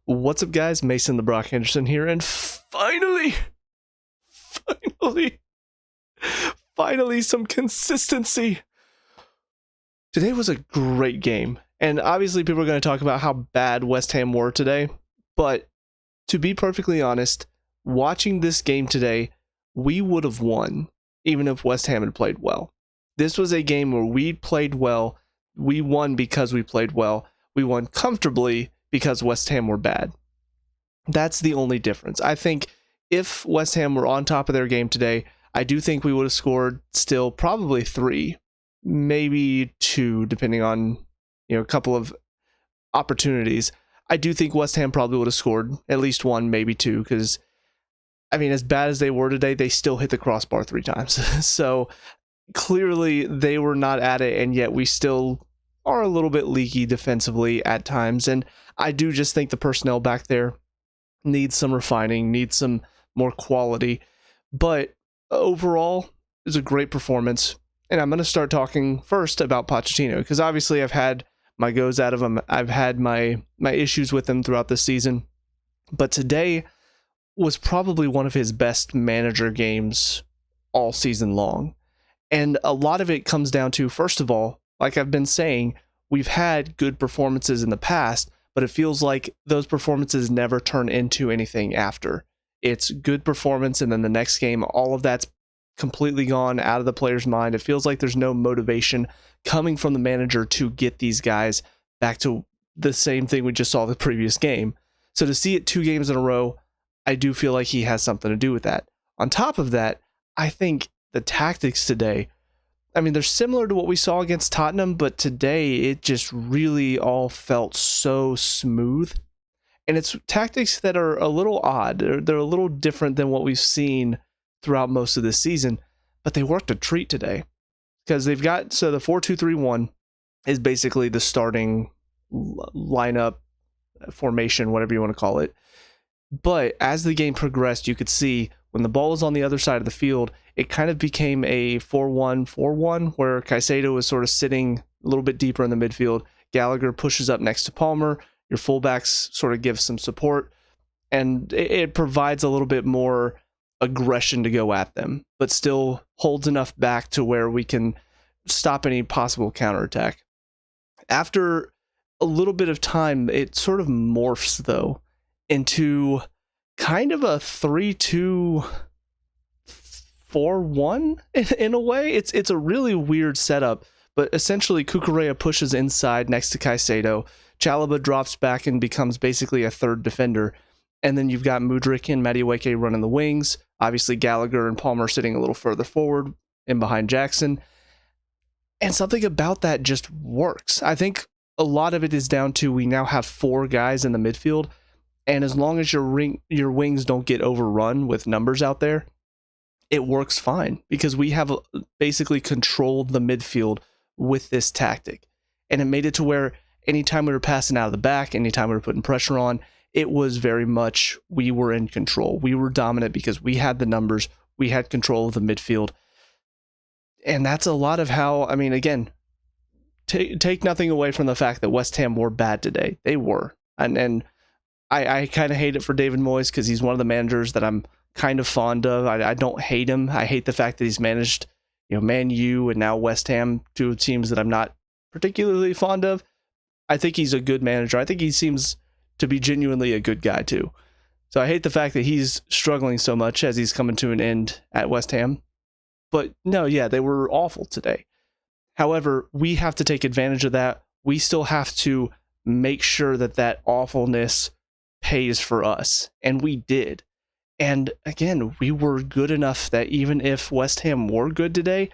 What's up, guys? Mason the Brock Henderson here, and finally, finally, some consistency. Today was a great game, and obviously people are going to talk about how bad West Ham were today, but to be perfectly honest, watching this game today, we would have won, even if West Ham had played well. This was a game where we played well. We won because we played well. We won comfortably because West Ham were bad. That's the only difference. I think if West Ham were on top of their game today, I do think we would have scored still probably 3, maybe 2, depending on, a couple of opportunities. I do think West Ham probably would have scored at least 1, maybe 2, because, as bad as they were today, they still hit the crossbar 3 times. So clearly they were not at it, and yet we still are a little bit leaky defensively at times. And I do just think the personnel back there needs some refining, needs some more quality. But overall, it was a great performance. And I'm going to start talking first about Pochettino, because obviously I've had my goes out of him. I've had my issues with him throughout the season. But today was probably one of his best manager games all season long. And a lot of it comes down to, first of all, like I've been saying, we've had good performances in the past, but it feels like those performances never turn into anything after. It's good performance, and then the next game, all of that's completely gone out of the player's mind. It feels like there's no motivation coming from the manager to get these guys back to the same thing we just saw the previous game. So to see it 2 games in a row, I do feel like he has something to do with that. On top of that, I think the tactics today, they're similar to what we saw against Tottenham, but today it just really all felt so smooth. And it's tactics that are a little odd. They're a little different than what we've seen throughout most of this season, but they worked a treat today. Because they've got, so the 4-2-3-1 is basically the starting lineup, formation, whatever you want to call it. But as the game progressed, you could see when the ball was on the other side of the field, it kind of became a 4-1-4-1, where Caicedo is sort of sitting a little bit deeper in the midfield. Gallagher pushes up next to Palmer. Your fullbacks sort of give some support, and it provides a little bit more aggression to go at them, but still holds enough back to where we can stop any possible counterattack. After a little bit of time, it sort of morphs, though, into kind of a 3-2-4-1 in a way. It's a really weird setup, but essentially Cucurella pushes inside next to Caicedo. Chalobah drops back and becomes basically a third defender. And then you've got Mudryk and Madueke running the wings. Obviously Gallagher and Palmer sitting a little further forward and behind Jackson. And something about that just works. I think a lot of it is down to we now have 4 guys in the midfield. And as long as your wings don't get overrun with numbers out there, it works fine, because we have basically controlled the midfield with this tactic. And it made it to where anytime we were passing out of the back, anytime we were putting pressure on, it was very much we were in control. We were dominant because we had the numbers, we had control of the midfield. And that's a lot of how, again, take nothing away from the fact that West Ham were bad today. They were. And I kind of hate it for David Moyes, because he's one of the managers that I'm kind of fond of. I don't hate him. I hate the fact that he's managed, Man U and now West Ham, 2 teams that I'm not particularly fond of. I think he's a good manager. I think he seems to be genuinely a good guy too. So I hate the fact that he's struggling so much as he's coming to an end at West Ham. But no, yeah, they were awful today. However, we have to take advantage of that. We still have to make sure that that awfulness pays for us, and we did. And again, we were good enough that even if West Ham were good today,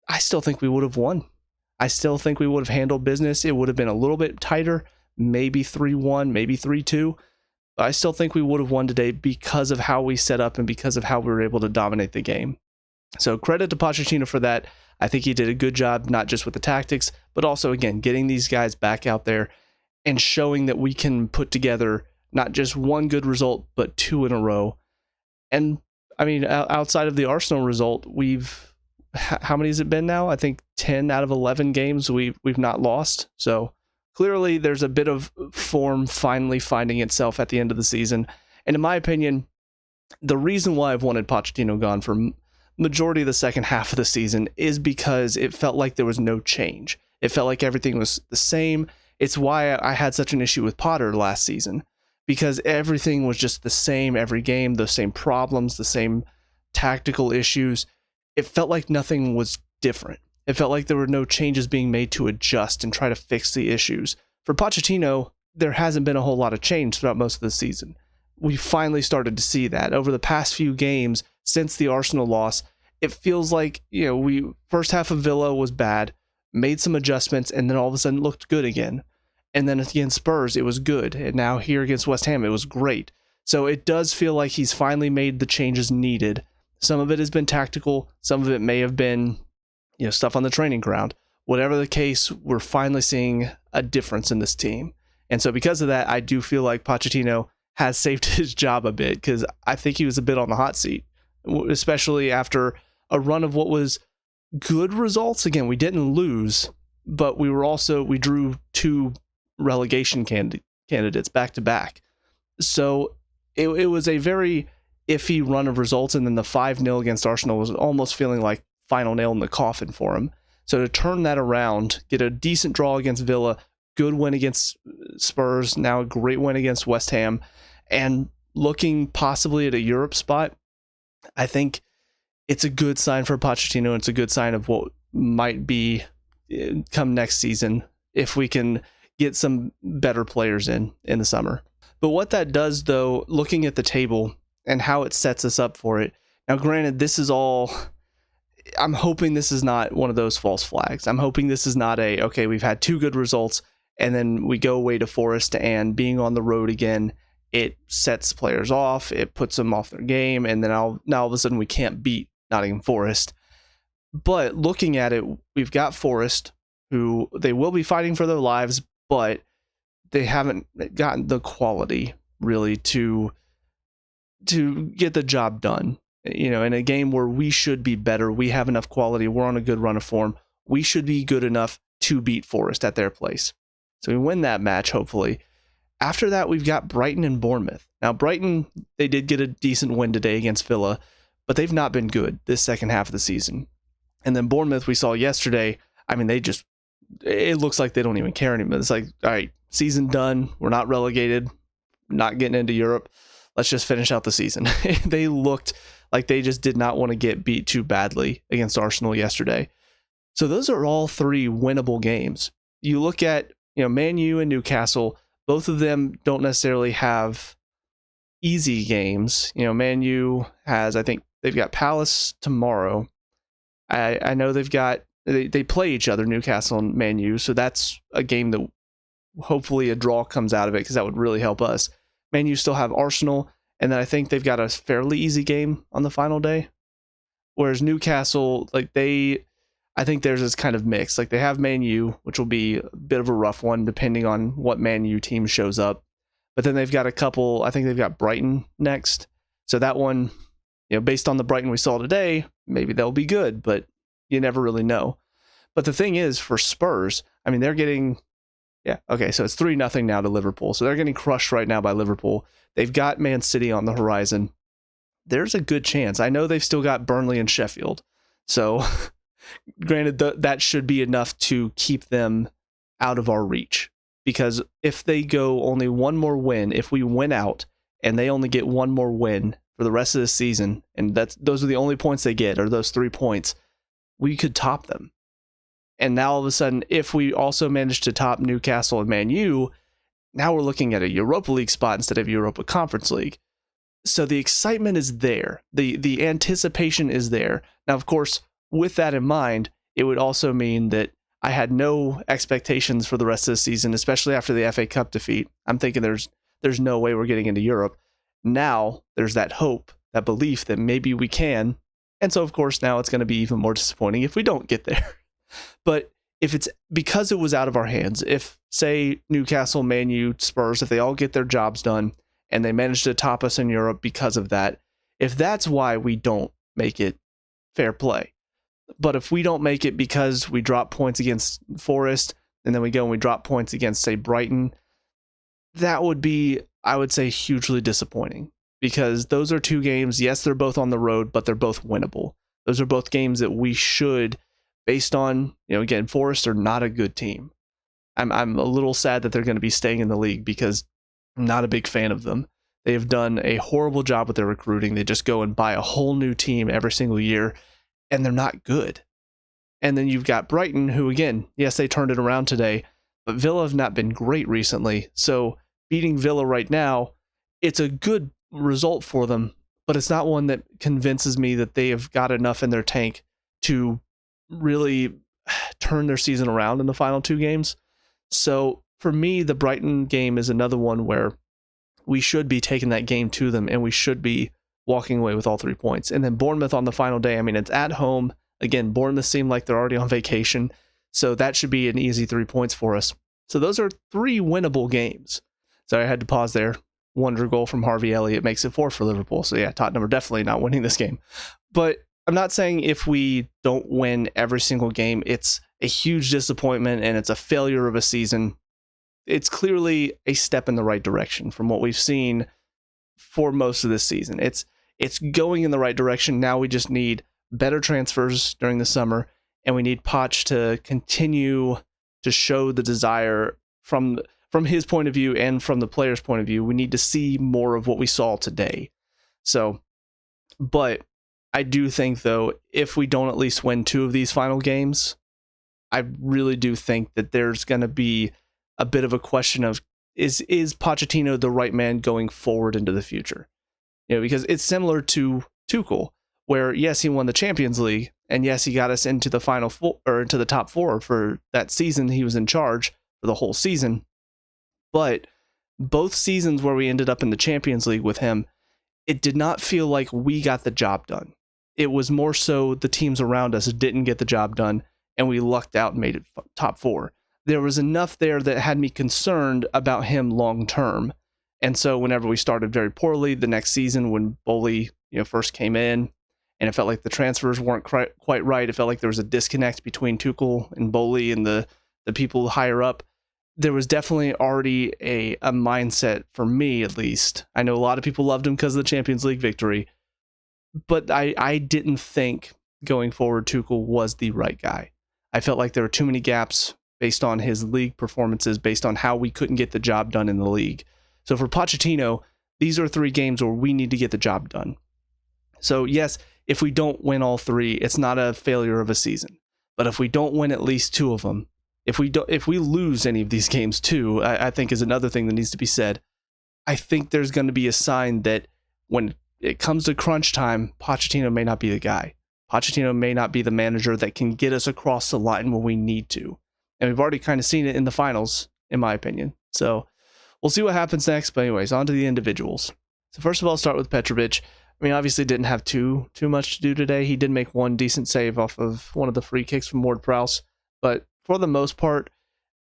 I still think we would have won. I still think we would have handled business. It would have been a little bit tighter, maybe 3-1, maybe 3-2. But I still think we would have won today because of how we set up and because of how we were able to dominate the game. So credit to Pochettino for that. I think he did a good job, not just with the tactics, but also, again, getting these guys back out there and showing that we can put together not just one good result, but 2 in a row. And outside of the Arsenal result, how many has it been now? I think 10 out of 11 games we've not lost. So clearly there's a bit of form finally finding itself at the end of the season. And in my opinion, the reason why I've wanted Pochettino gone for majority of the second half of the season is because it felt like there was no change. It felt like everything was the same. It's why I had such an issue with Potter last season, because everything was just the same every game, the same problems, the same tactical issues. It felt like nothing was different. It felt like there were no changes being made to adjust and try to fix the issues. For Pochettino, there hasn't been a whole lot of change throughout most of the season. We finally started to see that over the past few games since the Arsenal loss. It feels like, we first half of Villa was bad, made some adjustments, and then all of a sudden looked good again. And then against Spurs, it was good. And now here against West Ham, it was great. So it does feel like he's finally made the changes needed. Some of it has been tactical. Some of it may have been, stuff on the training ground. Whatever the case, we're finally seeing a difference in this team. And so because of that, I do feel like Pochettino has saved his job a bit, because I think he was a bit on the hot seat, especially after a run of what was good results. Again, we didn't lose, but we drew 2 relegation candidates back to back. So it was a very iffy run of results, and then the 5-0 against Arsenal was almost feeling like final nail in the coffin for him. So to turn that around, get a decent draw against Villa, good win against Spurs, now a great win against West Ham, and looking possibly at a Europe spot, I think it's a good sign for Pochettino. It's a good sign of what might be come next season if we can get some better players in the summer. But what that does, though, looking at the table and how it sets us up for it. Now, granted, this is all... I'm hoping this is not one of those false flags. I'm hoping this is not okay, we've had 2 good results, and then we go away to Forest, and being on the road again, it sets players off, it puts them off their game, and then now all of a sudden we can't beat Nottingham Forest. But looking at it, we've got Forest, who they will be fighting for their lives, but they haven't gotten the quality really to get the job done. In a game where we should be better, we have enough quality, we're on a good run of form, we should be good enough to beat Forest at their place. So we win that match, hopefully. After that, we've got Brighton and Bournemouth. Now, Brighton, they did get a decent win today against Villa, but they've not been good this second half of the season. And then Bournemouth, we saw yesterday, it looks like they don't even care anymore. It's like, all right, season done, we're not relegated, not getting into Europe, let's just finish out the season. They looked like they just did not want to get beat too badly against Arsenal yesterday. So those are all 3 winnable games. You look at, Man U and Newcastle, both of them don't necessarily have easy games. Man U has, I think they've got Palace tomorrow. I know they play each other, Newcastle and Man U, so that's a game that hopefully a draw comes out of it, because that would really help us. Man U still have Arsenal, and then I think they've got a fairly easy game on the final day. Whereas Newcastle, I think theirs is kind of mixed. Like, they have Man U, which will be a bit of a rough one depending on what Man U team shows up. But then they've got I think they've got Brighton next. So that one, based on the Brighton we saw today, maybe they'll be good, but you never really know. But the thing is, for Spurs, they're getting... Yeah, okay, so it's 3-0 now to Liverpool. So they're getting crushed right now by Liverpool. They've got Man City on the horizon. There's a good chance. I know they've still got Burnley and Sheffield. So, granted, that should be enough to keep them out of our reach. Because if they go only one more win, if we win out and they only get one more win for the rest of the season, and those are the only points they get, or those 3 points, we could top them. And now all of a sudden, if we also manage to top Newcastle and Man U, now we're looking at a Europa League spot instead of Europa Conference League. So the excitement is there. The anticipation is there. Now, of course, with that in mind, it would also mean that I had no expectations for the rest of the season, especially after the FA Cup defeat. I'm thinking there's no way we're getting into Europe. Now there's that hope, that belief that maybe we can. And so, of course, now it's going to be even more disappointing if we don't get there. But if it's because it was out of our hands, if, say, Newcastle, Man U, Spurs, if they all get their jobs done and they manage to top us in Europe because of that, if that's why we don't make it, fair play. But if we don't make it because we drop points against Forest, and then we go and we drop points against, say, Brighton, that would be, I would say, hugely disappointing, because those are two games. Yes, they're both on the road, but they're both winnable. Those are both games that we should, based on, again, Forest are not a good team. I'm a little sad that they're going to be staying in the league, because I'm not a big fan of them. They have done a horrible job with their recruiting. They just go and buy a whole new team every single year, and they're not good. And then you've got Brighton, who, again, yes, they turned it around today, but Villa have not been great recently. So beating Villa right now, it's a good result for them, but it's not one that convinces me that they have got enough in their tank to really turn their season around in the final two games. So for me, the Brighton game is another one where we should be taking that game to them, and we should be walking away with all 3 points. And then Bournemouth on the final day, I mean, it's at home. Again, Bournemouth seem like they're already on vacation, so that should be an easy 3 points for us. So those are 3 winnable games. So I had to pause there. Wonder goal from Harvey Elliott makes it 4 for Liverpool. So yeah, Tottenham are definitely not winning this game. But I'm not saying if we don't win every single game, it's a huge disappointment and it's a failure of a season. It's clearly a step in the right direction from what we've seen for most of this season. It's going in the right direction. Now we just need better transfers during the summer, and we need Poch to continue to show the desire from his point of view and from the player's point of view. We need to see more of what we saw today. So, but I do think, though, if we don't at least win 2 of these final games, I really do think that there's going to be a bit of a question of, is Pochettino the right man going forward into the future? Because it's similar to Tuchel, where yes, he won the Champions League, and yes, he got us into the final 4 or into the top 4 for that season. He was in charge for the whole season. But both seasons where we ended up in the Champions League with him, it did not feel like we got the job done. It was more so the teams around us didn't get the job done, and we lucked out and made it top 4. There was enough there that had me concerned about him long term. And so whenever we started very poorly the next season, when Bowley first came in, and it felt like the transfers weren't quite right, it felt like there was a disconnect between Tuchel and Bowley and the people higher up. There was definitely already a mindset, for me at least. I know a lot of people loved him because of the Champions League victory, but I didn't think going forward Tuchel was the right guy. I felt like there were too many gaps based on his league performances, based on how we couldn't get the job done in the league. So for Pochettino, these are 3 games where we need to get the job done. So yes, if we don't win all 3, it's not a failure of a season. But if we don't win at least 2 of them, if we lose any of these games too, I think is another thing that needs to be said. I think there's going to be a sign that when it comes to crunch time, Pochettino may not be the guy. Pochettino may not be the manager that can get us across the line when we need to. And we've already kind of seen it in the finals, in my opinion. So we'll see what happens next. But anyways, on to the individuals. So first of all, I'll start with Petrovic. I mean, obviously didn't have too much to do today. He did make one decent save off of one of the free kicks from Ward-Prowse. But for the most part,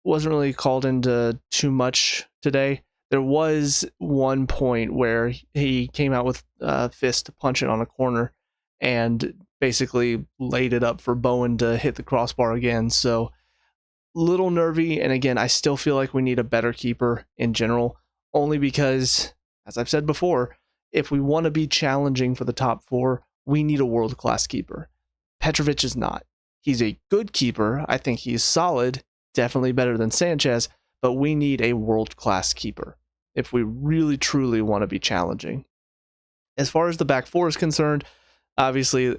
wasn't really called into too much today. There was one point where he came out with a fist to punch it on a corner and basically laid it up for Bowen to hit the crossbar again. So little nervy, and again, I still feel like we need a better keeper in general, only because, as I've said before, if we want to be challenging for the top 4, we need a world-class keeper. Petrovic is not. He's a good keeper. I think he's solid, definitely better than Sanchez, but we need a world-class keeper if we really, truly want to be challenging. As far as the back 4 is concerned, obviously,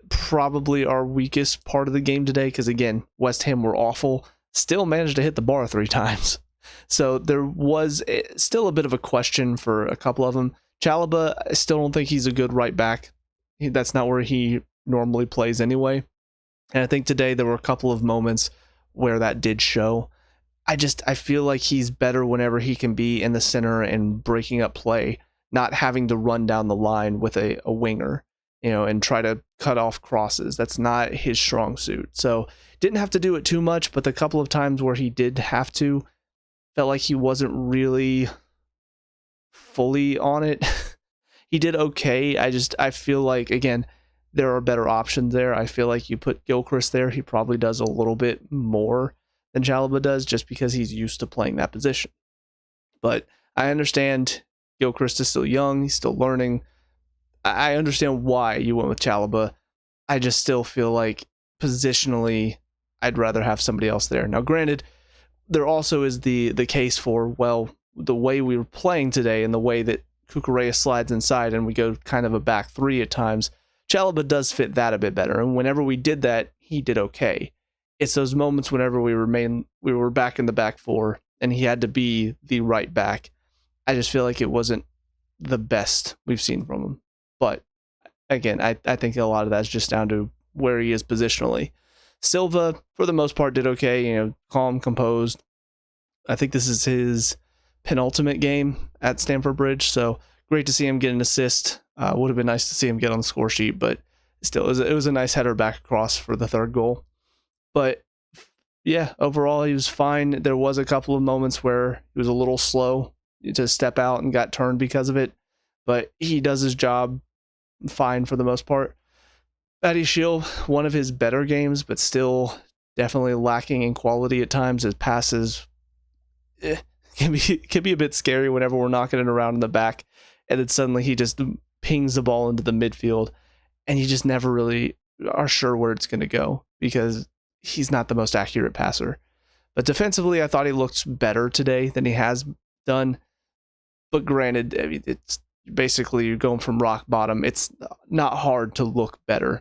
probably our weakest part of the game today, because again, West Ham were awful, still managed to hit the bar 3 times. So there was still a bit of a question for a couple of them. Chalobah, I still don't think he's a good right back. That's not where he normally plays anyway. And I think today there were a couple of moments where that did show. I feel like he's better whenever he can be in the center and breaking up play, not having to run down the line with a winger, and try to cut off crosses. That's not his strong suit. So didn't have to do it too much, but the couple of times where he did have to, felt like he wasn't really fully on it. He did okay. I feel like, again, there are better options there. I feel like you put Gilchrist there, he probably does a little bit more than Chalobah does, just because he's used to playing that position. But I understand Gilchrist is still young, he's still learning. I understand why you went with Chalobah. I just still feel like positionally, I'd rather have somebody else there. Now, granted, there also is the case for, well, the way we were playing today and the way that Cucurella slides inside and we go kind of a back three at times, Chalobah does fit that a bit better. And whenever we did that, he did okay. It's those moments whenever we were back in the back four and he had to be the right back. I just feel like it wasn't the best we've seen from him. But again, I think a lot of that's just down to where he is positionally. Silva, for the most part, did okay, calm, composed. I think this is his penultimate game at Stamford Bridge, so great to see him get an assist. Would have been nice to see him get on the score sheet, but still, it was a nice header back across for the third goal. But yeah, overall, he was fine. There was a couple of moments where he was a little slow to step out and got turned because of it, but he does his job fine for the most part. Badiashile, one of his better games, but still definitely lacking in quality at times. His passes can be a bit scary whenever we're knocking it around in the back, and then suddenly he just pings the ball into the midfield, and you just never really are sure where it's going to go because he's not the most accurate passer. But defensively, I thought he looked better today than he has done. But granted, I mean, it's basically you're going from rock bottom. It's not hard to look better.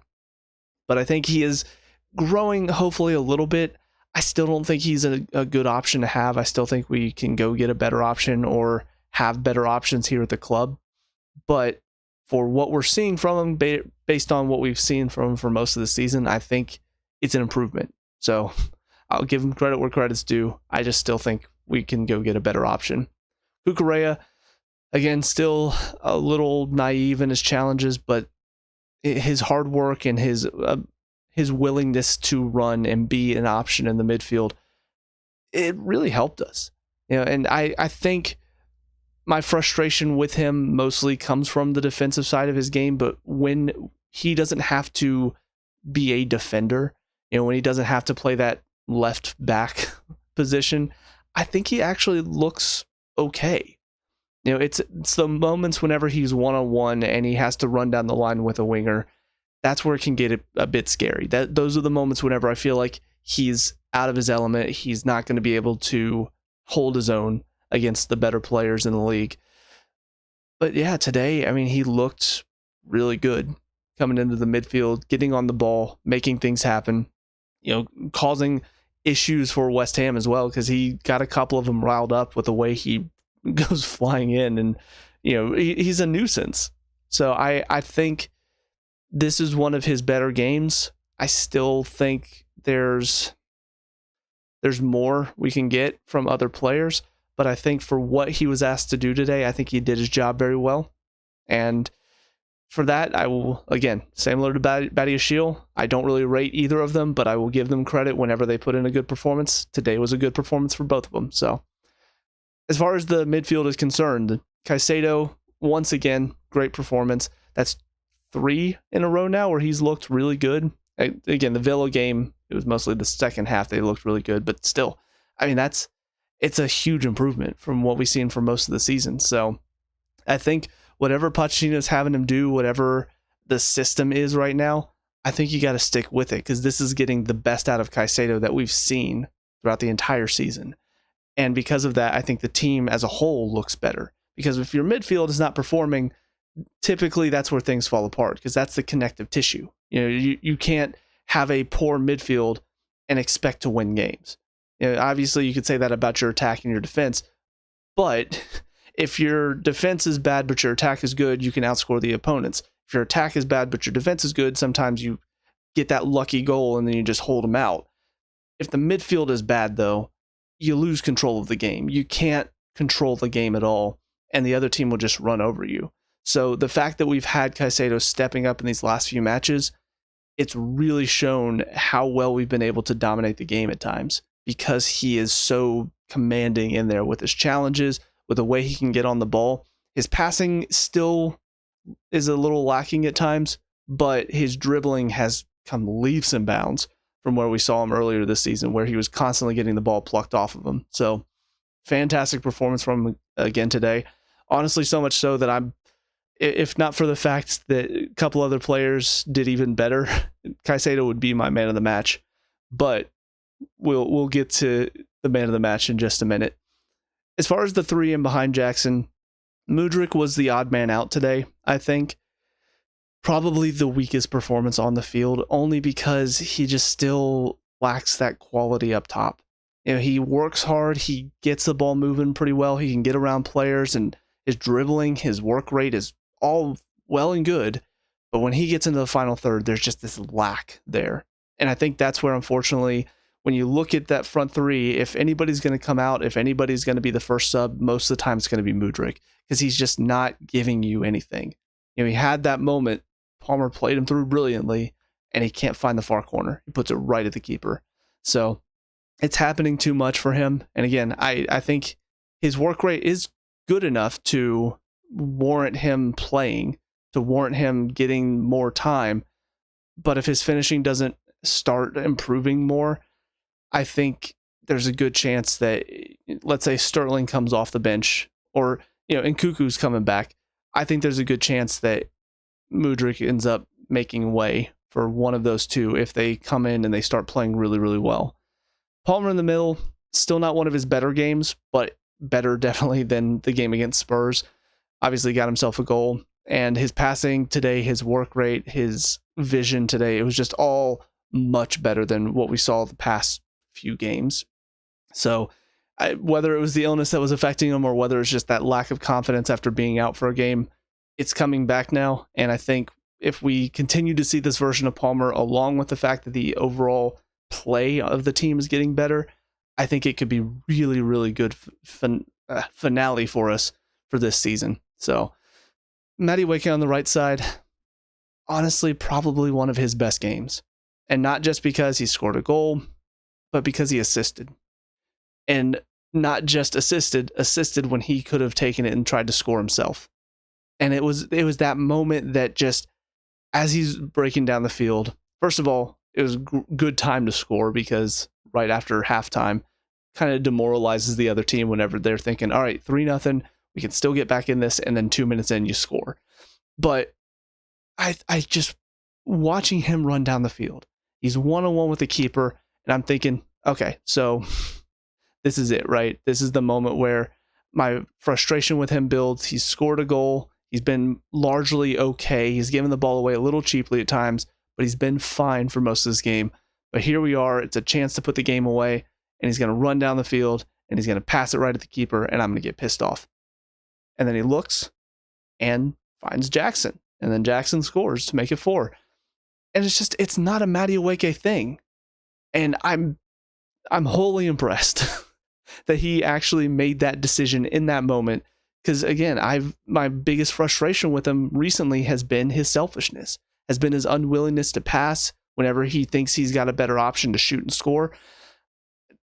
But I think he is growing, hopefully, a little bit. I still don't think he's a good option to have. I still think we can go get a better option or have better options here at the club. But for what we're seeing from him, based on what we've seen from him for most of the season, I think it's an improvement. So I'll give him credit where credit's due. I just still think we can go get a better option. Cucurella, again, still a little naive in his challenges, but his hard work and his willingness to run and be an option in the midfield, it really helped us. And I think my frustration with him mostly comes from the defensive side of his game, but when he doesn't have to be a defender, when he doesn't have to play that left back position, I think he actually looks okay. It's the moments whenever he's one-on-one and he has to run down the line with a winger, that's where it can get a bit scary. Those are the moments whenever I feel like he's out of his element. He's not going to be able to hold his own against the better players in the league. But yeah, today, I mean, he looked really good coming into the midfield, getting on the ball, making things happen, causing issues for West Ham as well, because he got a couple of them riled up with the way he goes flying in, and he's a nuisance. So I think this is one of his better games. I still think there's more we can get from other players, but I think for what he was asked to do today, I think he did his job very well. And for that, I will, again, similar to Badiashile, I don't really rate either of them, but I will give them credit whenever they put in a good performance. Today was a good performance for both of them. So as far as the midfield is concerned, Caicedo, once again, great performance. That's 3 in a row now where he's looked really good. Again, the Villa game, it was mostly the second half they looked really good, but still, I mean, it's a huge improvement from what we've seen for most of the season. So I think whatever Pochettino's having him do, whatever the system is right now, I think you got to stick with it, because this is getting the best out of Caicedo that we've seen throughout the entire season. And because of that, I think the team as a whole looks better. Because if your midfield is not performing, typically that's where things fall apart, because that's the connective tissue. You can't have a poor midfield and expect to win games. Obviously, you could say that about your attack and your defense, but if your defense is bad but your attack is good, you can outscore the opponents. If your attack is bad but your defense is good, sometimes you get that lucky goal and then you just hold them out. If the midfield is bad, though, you lose control of the game. You can't control the game at all, and the other team will just run over you. So the fact that we've had Caicedo stepping up in these last few matches, it's really shown how well we've been able to dominate the game at times, because he is so commanding in there with his challenges, with the way he can get on the ball. His passing still is a little lacking at times, but his dribbling has come leaps and bounds from where we saw him earlier this season, where he was constantly getting the ball plucked off of him. So fantastic performance from him again today. Honestly, so much so that if not for the fact that a couple other players did even better, Caicedo would be my man of the match. But we'll get to the man of the match in just a minute. As far as the three in behind Jackson, Mudryk was the odd man out today, I think. Probably the weakest performance on the field, only because he just still lacks that quality up top. He works hard, he gets the ball moving pretty well, he can get around players, and his dribbling, his work rate is all well and good, but when he gets into the final third, there's just this lack there. And I think that's where, unfortunately, when you look at that front three, if anybody's going to come out, if anybody's going to be the first sub, most of the time it's going to be Mudryk, because he's just not giving you anything. He had that moment, Palmer played him through brilliantly, and he can't find the far corner. He puts it right at the keeper. So it's happening too much for him. And again, I think his work rate is good enough to warrant him playing, to warrant him getting more time. But if his finishing doesn't start improving more, I think there's a good chance that, let's say Sterling comes off the bench, or Nkuku's coming back. I think there's a good chance that Mudryk ends up making way for one of those two if they come in and they start playing really, really well. Palmer in the middle, still not one of his better games, but better definitely than the game against Spurs. Obviously got himself a goal, and his passing today, his work rate, his vision today, it was just all much better than what we saw the past few games. So whether it was the illness that was affecting him or whether it's just that lack of confidence after being out for a game, it's coming back now. And I think if we continue to see this version of Palmer, along with the fact that the overall play of the team is getting better, I think it could be really, really good finale for us for this season. So Matty Wake on the right side, honestly, probably one of his best games. And not just because he scored a goal, but because he assisted. And not just assisted when he could have taken it and tried to score himself. And it was that moment that just, as he's breaking down the field, first of all, it was good time to score, because right after halftime kind of demoralizes the other team whenever they're thinking, all right, 3-0, we can still get back in this, and then 2 minutes in you score. But I just, watching him run down the field, he's one-on-one with the keeper, and I'm thinking, okay, so this is it, right? This is the moment where my frustration with him builds. He's scored a goal. He's been largely okay. He's given the ball away a little cheaply at times, but he's been fine for most of this game. But here we are. It's a chance to put the game away, and he's going to run down the field, and he's going to pass it right at the keeper, and I'm going to get pissed off. And then he looks and finds Jackson, and then Jackson scores to make it 4. And it's not a Matty Aweke thing. And I'm wholly impressed that he actually made that decision in that moment. Because again, my biggest frustration with him recently has been his selfishness, has been his unwillingness to pass whenever he thinks he's got a better option to shoot and score.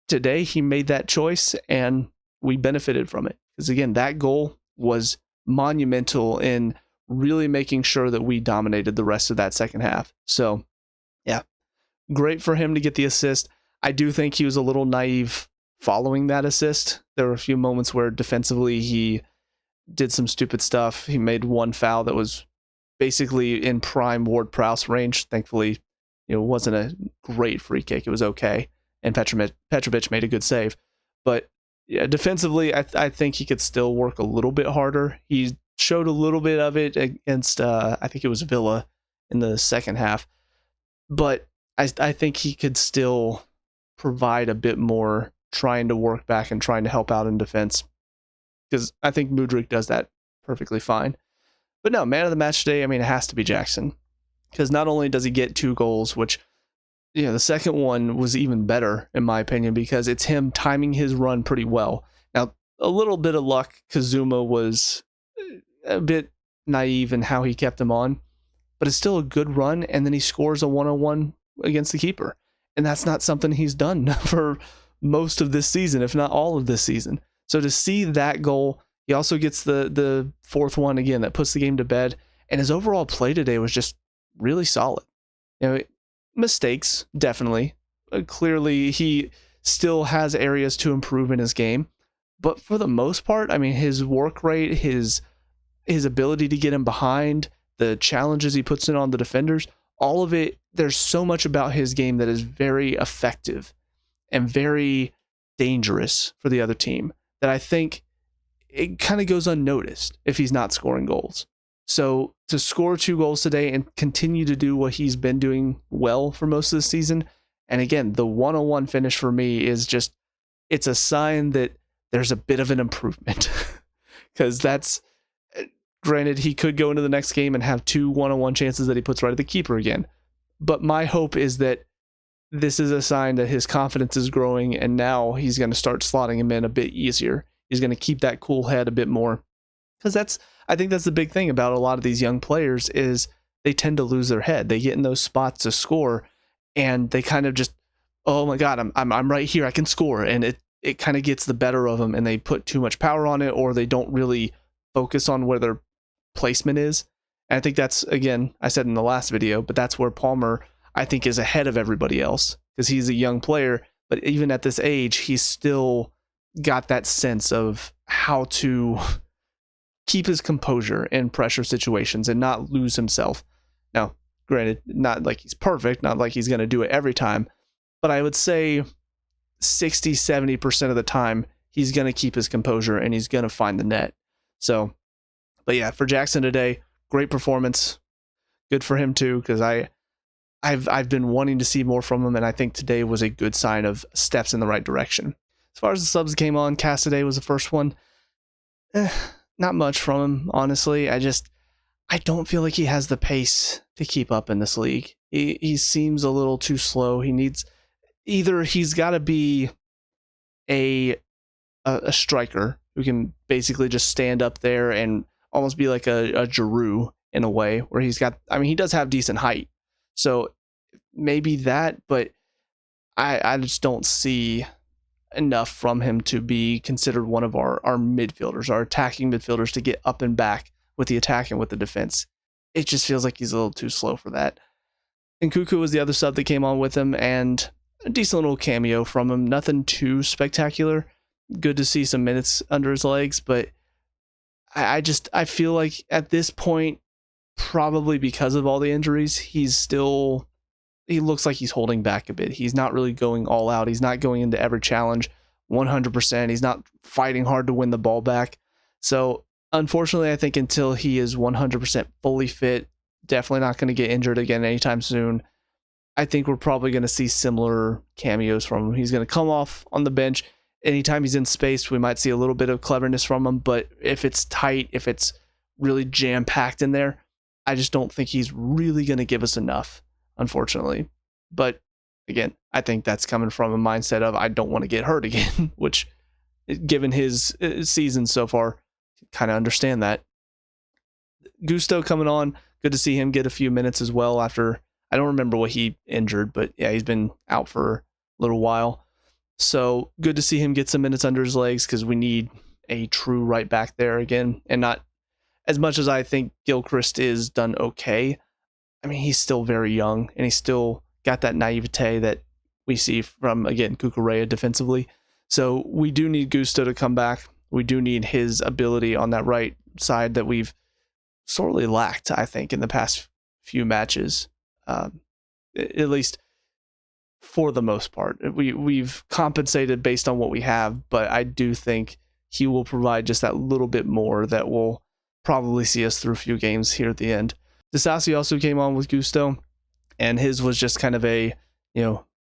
Today, he made that choice, and we benefited from it. Because again, that goal was monumental in really making sure that we dominated the rest of that second half. So, yeah, great for him to get the assist. I do think he was a little naive following that assist. There were a few moments where defensively he did some stupid stuff. He made one foul that was basically in prime Ward-Prowse range. Thankfully, it wasn't a great free kick. It was okay. And Petrovic made a good save. But yeah, defensively, I think he could still work a little bit harder. He showed a little bit of it against, I think it was Villa in the second half. But I think he could still provide a bit more, trying to work back and trying to help out in defense. Because I think Mudryk does that perfectly fine. But no, man of the match today, it has to be Jackson. Because not only does he get 2 goals, which, the second one was even better, in my opinion, because it's him timing his run pretty well. Now, a little bit of luck, Kazuma was a bit naive in how he kept him on, but it's still a good run, and then he scores a 1-on-1 against the keeper. And that's not something he's done for most of this season, if not all of this season. So to see that goal, he also gets the 4th one again that puts the game to bed, and his overall play today was just really solid. Mistakes, definitely, clearly he still has areas to improve in his game, but for the most part, I mean, his work rate, his ability to get him behind, the challenges he puts in on the defenders, all of it, there's so much about his game that is very effective and very dangerous for the other team that I think it kind of goes unnoticed if he's not scoring goals. So to score 2 goals today and continue to do what he's been doing well for most of the season, and again, the 101 finish for me is just, it's a sign that there's a bit of an improvement. Because that's, granted, he could go into the next game and have 2 101 chances that he puts right at the keeper again. But my hope is that this is a sign that his confidence is growing, and now he's going to start slotting him in a bit easier. He's going to keep that cool head a bit more. Because I think that's the big thing about a lot of these young players is they tend to lose their head. They get in those spots to score, and they kind of just, oh my God, I'm right here, I can score, and it kind of gets the better of them, and they put too much power on it, or they don't really focus on where their placement is. And I think that's, again, I said in the last video, but that's where Palmer, I think, is ahead of everybody else, because he's a young player, but even at this age, he's still got that sense of how to keep his composure in pressure situations and not lose himself. Now, granted, not like he's perfect, not like he's going to do it every time, but I would say 60-70% of the time, he's going to keep his composure and he's going to find the net. So, but yeah, for Jackson today, great performance. Good for him too, because I've been wanting to see more from him, and I think today was a good sign of steps in the right direction. As far as the subs that came on, Cass today was the first one. Not much from him, honestly. I don't feel like he has the pace to keep up in this league. He seems a little too slow. He needs, either he's got to be a striker who can basically just stand up there and almost be like a Giroud in a way, where he's got, I mean, he does have decent height. So maybe that, but I just don't see enough from him to be considered one of our midfielders, our attacking midfielders, to get up and back with the attack and with the defense. It just feels like he's a little too slow for that. And Cuckoo was the other sub that came on with him, and a decent little cameo from him. Nothing too spectacular. Good to see some minutes under his legs, but I feel like at this point, probably because of all the injuries, he looks like he's holding back a bit. He's not really going all out. He's not going into every challenge 100%. He's not fighting hard to win the ball back. So unfortunately, I think until he is 100% fully fit, definitely not going to get injured again anytime soon, I think we're probably going to see similar cameos from him. He's going to come off on the bench. Anytime he's in space, we might see a little bit of cleverness from him, but if it's tight, if it's really jam-packed in there, I just don't think he's really going to give us enough, unfortunately. But again, I think that's coming from a mindset of I don't want to get hurt again, which, given his season so far, kind of understand that. Gusto coming on, good to see him get a few minutes as well after, I don't remember what he injured, but yeah, he's been out for a little while. So good to see him get some minutes under his legs, because we need a true right back there again. And not, as much as I think Gilchrist is done okay, I mean, he's still very young, and he's still got that naivete that we see from, again, Cucurella defensively. So we do need Gusto to come back. We do need his ability on that right side that we've sorely lacked, I think, in the past few matches, at least for the most part. We've compensated based on what we have, but I do think he will provide just that little bit more that will probably see us through a few games here at the end. Disasi also came on with Gusto, and his was just kind of a,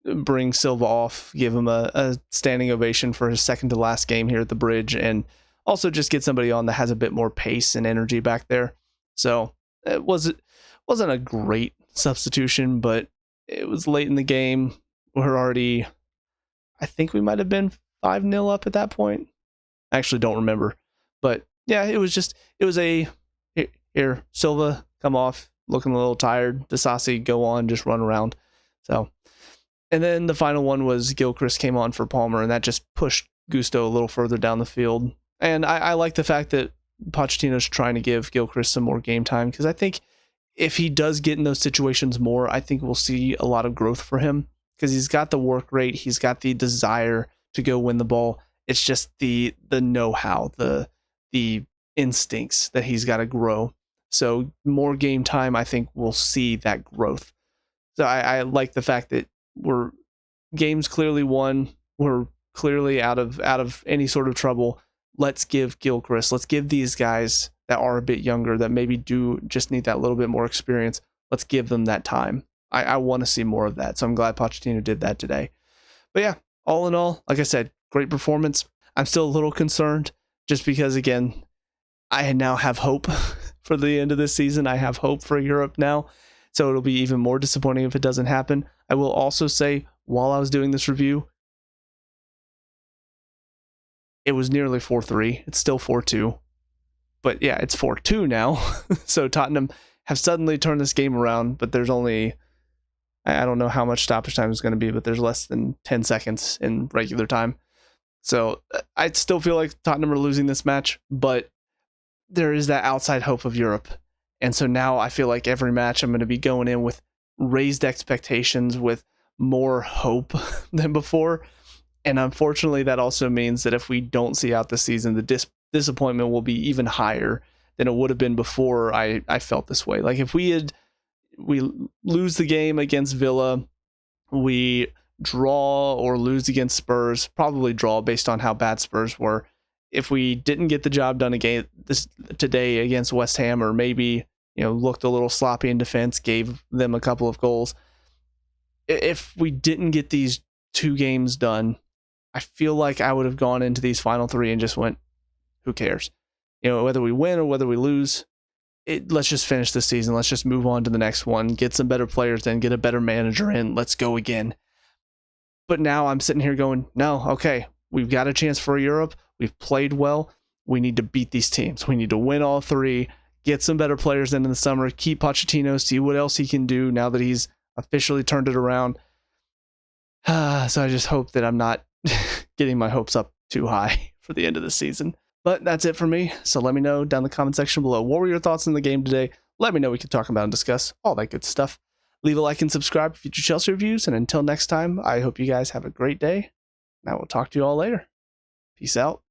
bring Silva off, give him a standing ovation for his second to last game here at the Bridge, and also just get somebody on that has a bit more pace and energy back there. So it wasn't a great substitution, but it was late in the game. We're already, I think we might have been 5-0 up at that point. I actually don't remember. But yeah, it was here, Silva, come off, looking a little tired. Disasi, go on, just run around. So, and then the final one was Gilchrist came on for Palmer, and that just pushed Gusto a little further down the field. And I like the fact that Pochettino's trying to give Gilchrist some more game time, because I think if he does get in those situations more, I think we'll see a lot of growth for him. because he's got the work rate, he's got the desire to go win the ball. It's just the know-how, the instincts that he's got to grow. So more game time, I think we'll see that growth. So I like the fact that we're games clearly won. We're clearly out of any sort of trouble. Let's give Gilchrist, let's give these guys that are a bit younger, that maybe do just need that little bit more experience, let's give them that time. I want to see more of that. So I'm glad Pochettino did that today. But yeah, all in all, like I said, great performance. I'm still a little concerned just because, again, I now have hope for the end of this season. I have hope for Europe now. So it'll be even more disappointing if it doesn't happen. I will also say, while I was doing this review, it was nearly 4-3. It's still 4-2. But yeah, it's 4-2 now. So Tottenham have suddenly turned this game around, but there's only, I don't know how much stoppage time is going to be, but there's less than 10 seconds in regular time. So I still feel like Tottenham are losing this match, but there is that outside hope of Europe. And so now I feel like every match I'm going to be going in with raised expectations, with more hope than before. And unfortunately, that also means that if we don't see out the season, the disappointment will be even higher than it would have been before I felt this way. Like if we lose the game against Villa, we draw or lose against Spurs, probably draw based on how bad Spurs were. If we didn't get the job done again today against West Ham, or maybe looked a little sloppy in defense, gave them a couple of goals. If we didn't get these 2 games done, I feel like I would have gone into these final 3 and just went, who cares? Whether we win or whether we lose, let's just finish this season. Let's just move on to the next one, get some better players in, get a better manager in. Let's go again. But now I'm sitting here going, no, okay, we've got a chance for Europe. We've played well. We need to beat these teams. We need to win all 3, get some better players in the summer, keep Pochettino, see what else he can do now that he's officially turned it around. So I just hope that I'm not getting my hopes up too high for the end of the season. But that's it for me. So let me know down in the comment section below. What were your thoughts on the game today? Let me know. We can talk about and discuss all that good stuff. Leave a like and subscribe for future Chelsea reviews. And until next time, I hope you guys have a great day. And I will talk to you all later. Peace out.